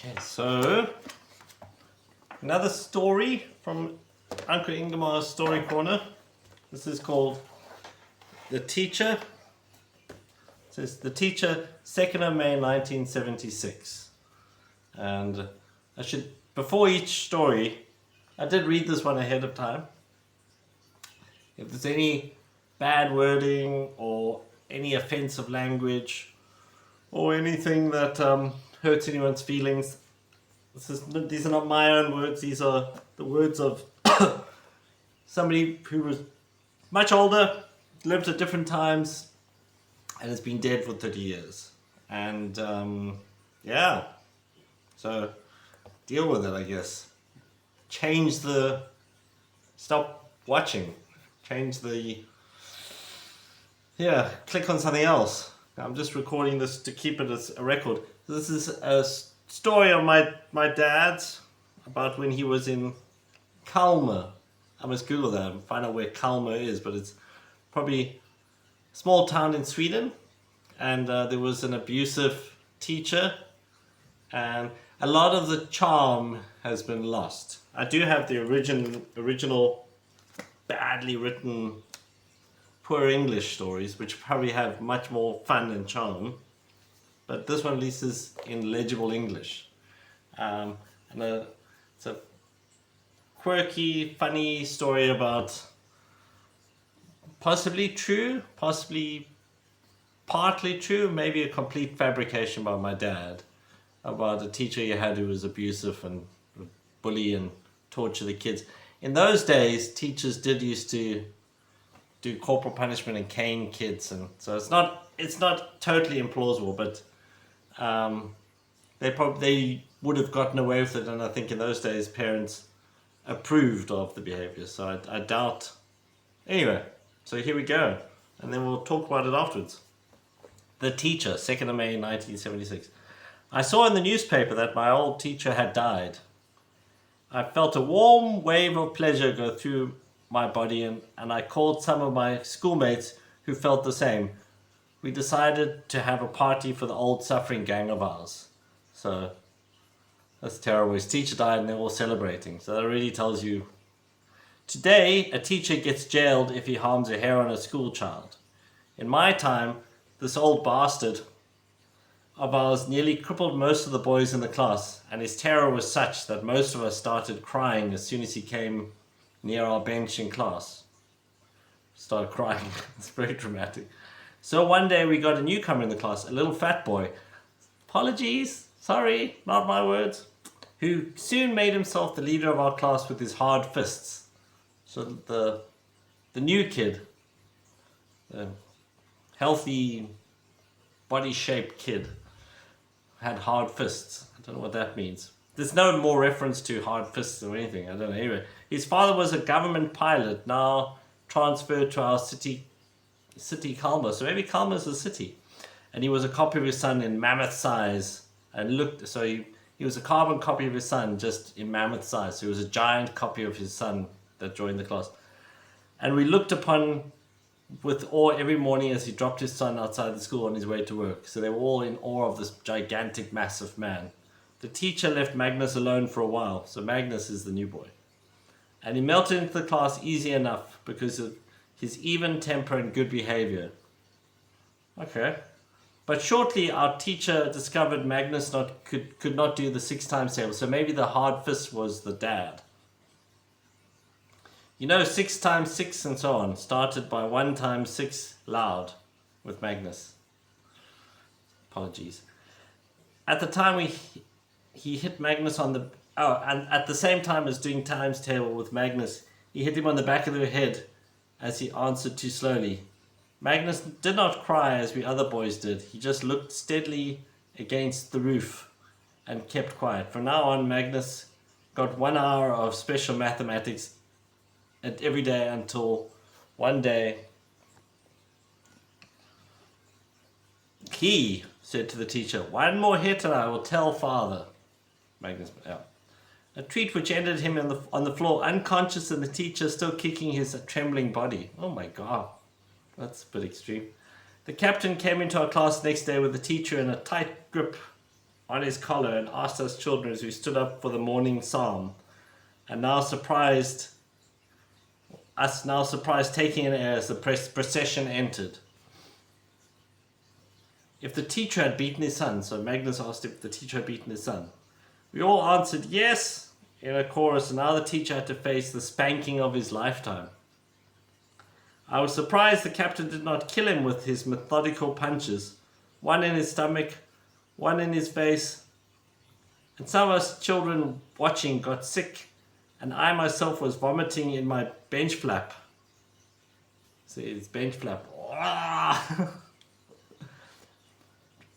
Okay, so another story from Uncle Ingemar's Story Corner. This is called The Teacher. It says The Teacher, 2nd of May 1976. And before each story, I did read this one ahead of time. If there's any bad wording or any offensive language or anything that hurts anyone's feelings, these are not my own words. These are the words of somebody who was much older, lived at different times, and has been dead for 30 years. And yeah, so deal with it, I guess. Stop watching. Click on something else. I'm just recording this to keep it as a record. This is a story of my dad's about when he was in Kalmar. I must Google that and find out where Kalmar is, but it's probably a small town in Sweden. And there was an abusive teacher, and a lot of the charm has been lost. I do have the original badly written poor English stories, which probably have much more fun and charm. But this one at least is in legible English. It's a quirky, funny story about possibly true, possibly partly true, maybe a complete fabrication by my dad, about a teacher he had who was abusive and would bully and torture the kids. In those days, teachers did used to do corporal punishment and cane kids, and so it's not totally implausible, but they would have gotten away with it, and I think in those days parents approved of the behavior, so I doubt. Anyway, so here we go, and then we'll talk about it afterwards. The Teacher, 2nd of May 1976. I saw in the newspaper that my old teacher had died. I felt a warm wave of pleasure go through my body, and I called some of my schoolmates who felt the same. We decided to have a party for the old suffering gang of ours. So that's terrible. His teacher died and they're all celebrating. So that really tells you. Today, a teacher gets jailed if he harms a hair on a school child. In my time, this old bastard of ours nearly crippled most of the boys in the class, and his terror was such that most of us started crying as soon as he came near our bench in class. Started crying. It's very dramatic. So one day we got a newcomer in the class, a little fat boy. Apologies, sorry, not my words. Who soon made himself the leader of our class with his hard fists. So the new kid, the healthy, body-shaped kid, had hard fists. I don't know what that means. There's no more reference to hard fists or anything. I don't know. Anyway, his father was a government pilot, now transferred to our city Kalmar. So maybe Kalmar is a city. And he was a copy of his son in mammoth size. And he was a carbon copy of his son, just in mammoth size. So he was a giant copy of his son that joined the class. And we looked upon with awe every morning as he dropped his son outside the school on his way to work. So they were all in awe of this gigantic, massive man. The teacher left Magnus alone for a while, so Magnus is the new boy. And he melted into the class easy enough because of his even temper and good behavior. Okay. But shortly our teacher discovered Magnus could not do the 6 times table, so maybe the hard fist was the dad. 6 times 6 and so on started by 1 times 6 loud with Magnus. Apologies. At the time he hit Magnus and at the same time as doing times table with Magnus, he hit him on the back of the head as he answered too slowly. Magnus did not cry as we other boys did. He just looked steadily against the roof and kept quiet. From now on, Magnus got 1 hour of special mathematics every day until one day he said to the teacher, 1 more hit and I will tell father. Magnus, a treat which ended him on the floor unconscious and the teacher still kicking his trembling body. Oh my God, that's a bit extreme. The captain came into our class the next day with the teacher in a tight grip on his collar and asked us children as we stood up for the morning psalm, and now surprised taking an air as the procession entered. If the teacher had beaten his son, so Magnus asked if the teacher had beaten his son. We all answered yes in a chorus, and now the teacher had to face the spanking of his lifetime. I was surprised the captain did not kill him with his methodical punches, one in his stomach, one in his face, and some of us children watching got sick, and I myself was vomiting in my bench flap. See, it's bench flap.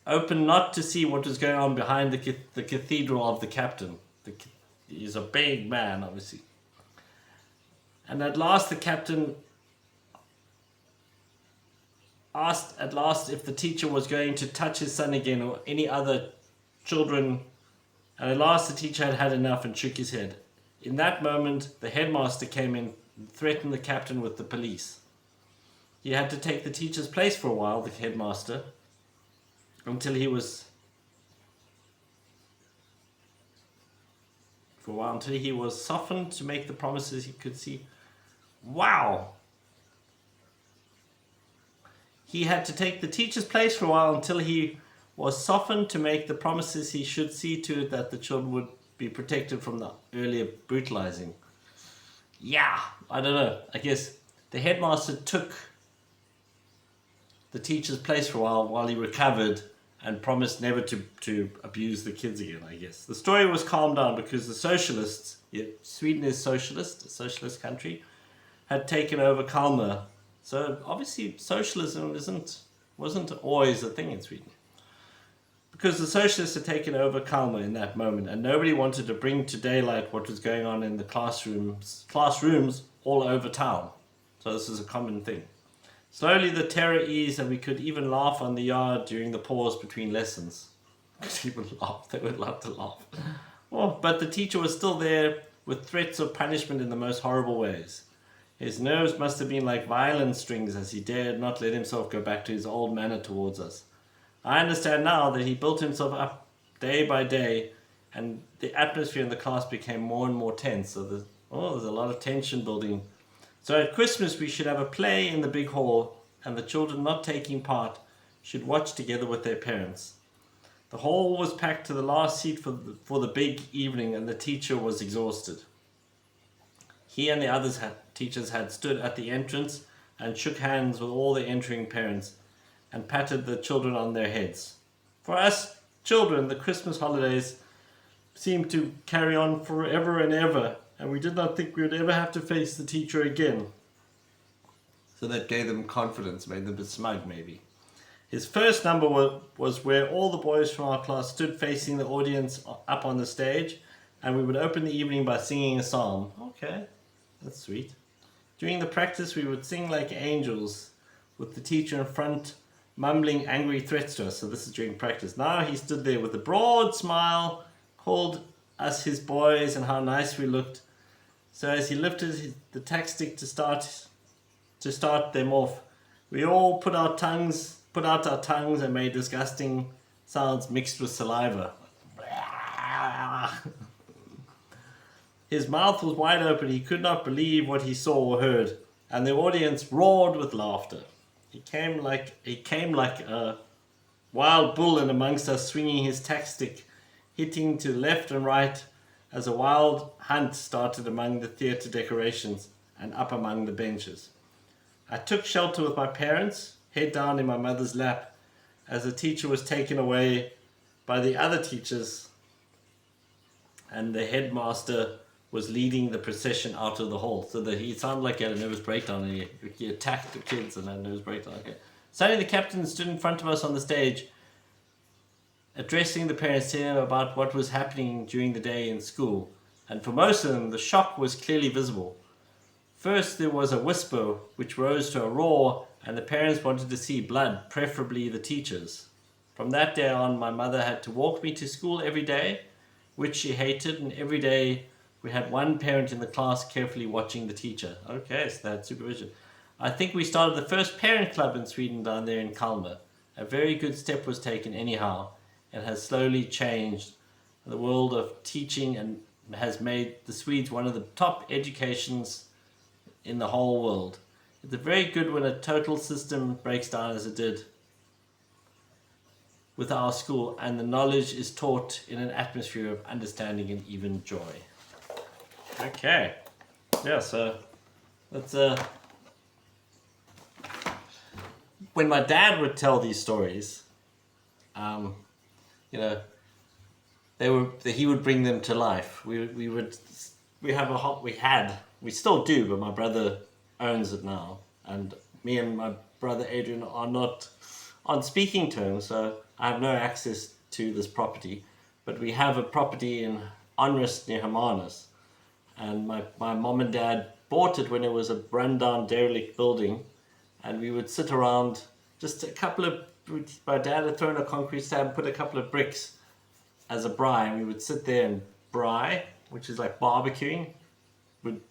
Open not to see what was going on behind the cathedral of the captain. He's a big man, obviously. And at last the captain asked if the teacher was going to touch his son again or any other children. And at last the teacher had had enough and shook his head. In that moment, the headmaster came in and threatened the captain with the police. He had to take the teacher's place for a while, the headmaster, until he was softened to make the promises he could see. Wow! He had to take the teacher's place for a while until he was softened to make the promises he should see to it that the children would be protected from the earlier brutalizing. Yeah, I don't know. I guess the headmaster took the teacher's place for a while he recovered and promised never to abuse the kids again, I guess. The story was calmed down because the socialists, Sweden is socialist, a socialist country, had taken over Kalmar. So obviously socialism wasn't always a thing in Sweden. Because the socialists had taken over Kalmar in that moment, and nobody wanted to bring to daylight what was going on in the classrooms all over town. So this is a common thing. Slowly the terror eased, and we could even laugh on the yard during the pause between lessons. People laugh, they would love to laugh. Oh, but the teacher was still there with threats of punishment in the most horrible ways. His nerves must have been like violin strings as he dared not let himself go back to his old manner towards us. I understand now that he built himself up day by day, and the atmosphere in the class became more and more tense. So there's a lot of tension building. So at Christmas we should have a play in the big hall, and the children not taking part should watch together with their parents. The hall was packed to the last seat for the big evening, and the teacher was exhausted. He and the other teachers had stood at the entrance and shook hands with all the entering parents and patted the children on their heads. For us children, the Christmas holidays seemed to carry on forever and ever, and we did not think we would ever have to face the teacher again. So that gave them confidence, made them a bit smug maybe. His first number was where all the boys from our class stood facing the audience up on the stage, and we would open the evening by singing a psalm. Okay, that's sweet. During the practice we would sing like angels, with the teacher in front mumbling angry threats to us. So this is during practice. Now he stood there with a broad smile, called us his boys, and how nice we looked. So as he lifted the tack stick to start them off, we all put out our tongues and made disgusting sounds mixed with saliva. His mouth was wide open. He could not believe what he saw or heard, and the audience roared with laughter. He came like a wild bull in amongst us, swinging his tack stick, hitting to left and right as a wild hunt started among the theatre decorations and up among the benches. I took shelter with my parents, head down in my mother's lap, as the teacher was taken away by the other teachers, and the headmaster was leading the procession out of the hall. So that he sounded like he had a nervous breakdown, and he attacked the kids and had a nervous breakdown. Okay. Suddenly the captain stood in front of us on the stage, addressing the parents, telling them about what was happening during the day in school. And for most of them, the shock was clearly visible. First there was a whisper, which rose to a roar, and the parents wanted to see blood, preferably the teachers. From that day on, my mother had to walk me to school every day, which she hated, and every day we had one parent in the class carefully watching the teacher. Okay, so they had supervision. I think we started the first parent club in Sweden down there in Kalmar. A very good step was taken anyhow. and has slowly changed the world of teaching and has made the Swedes one of the top educations in the whole world. It's very good when a total system breaks down as it did with our school, and the knowledge is taught in an atmosphere of understanding and even joy. Okay, yeah, so that's when my dad would tell these stories, you know, he would bring them to life. We still do, but my brother owns it now, and me and my brother Adrian are not on speaking terms, so I have no access to this property. But we have a property in Onrust near Hermanus, and my mom and dad bought it when it was a rundown derelict building, and we would sit around, just my dad had thrown a concrete slab and put a couple of bricks as a braai, and we would sit there and braai, which is like barbecuing. Would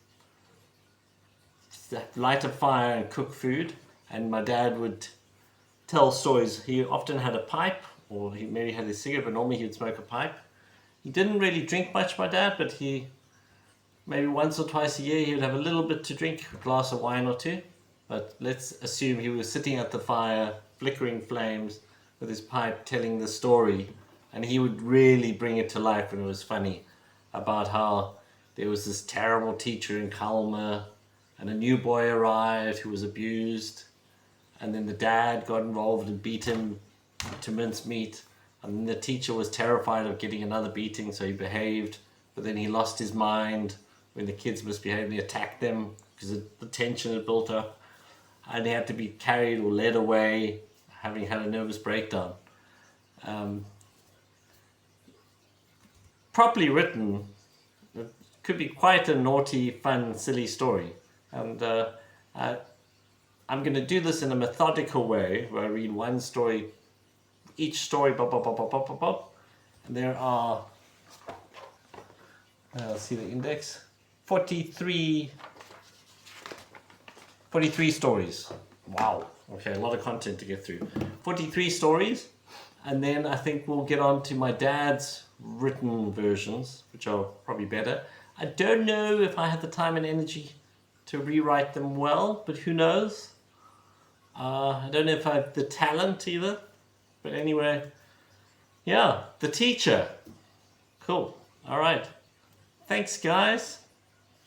light a fire and cook food, and my dad would tell stories. He often had a pipe, or he maybe had a cigarette, but normally he would smoke a pipe. He didn't really drink much, my dad, but maybe once or twice a year he would have a little bit to drink, a glass of wine or two. But let's assume he was sitting at the fire, flickering flames with his pipe, telling the story, and he would really bring it to life when it was funny, about how there was this terrible teacher in Kalmar, and a new boy arrived who was abused, and then the dad got involved and beat him to mincemeat, and then the teacher was terrified of getting another beating, so he behaved, but then he lost his mind when the kids misbehaved and he attacked them because the tension had built up, and he had to be carried or led away, having had a nervous breakdown. Properly written, it could be quite a naughty, fun, silly story. And I'm going to do this in a methodical way, where I read one story, each story, bop, bop, bop, bop, bop, bop, bop. And there are, I'll see the index, 43 stories. Wow. Okay, a lot of content to get through. 43 stories. And then I think we'll get on to my dad's written versions, which are probably better. I don't know if I have the time and energy to rewrite them well, but who knows? I don't know if I have the talent either. But anyway, yeah, The Teacher. Cool. All right. Thanks, guys.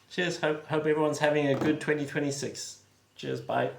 Cheers. Hope everyone's having a good 2026. Cheers. Bye.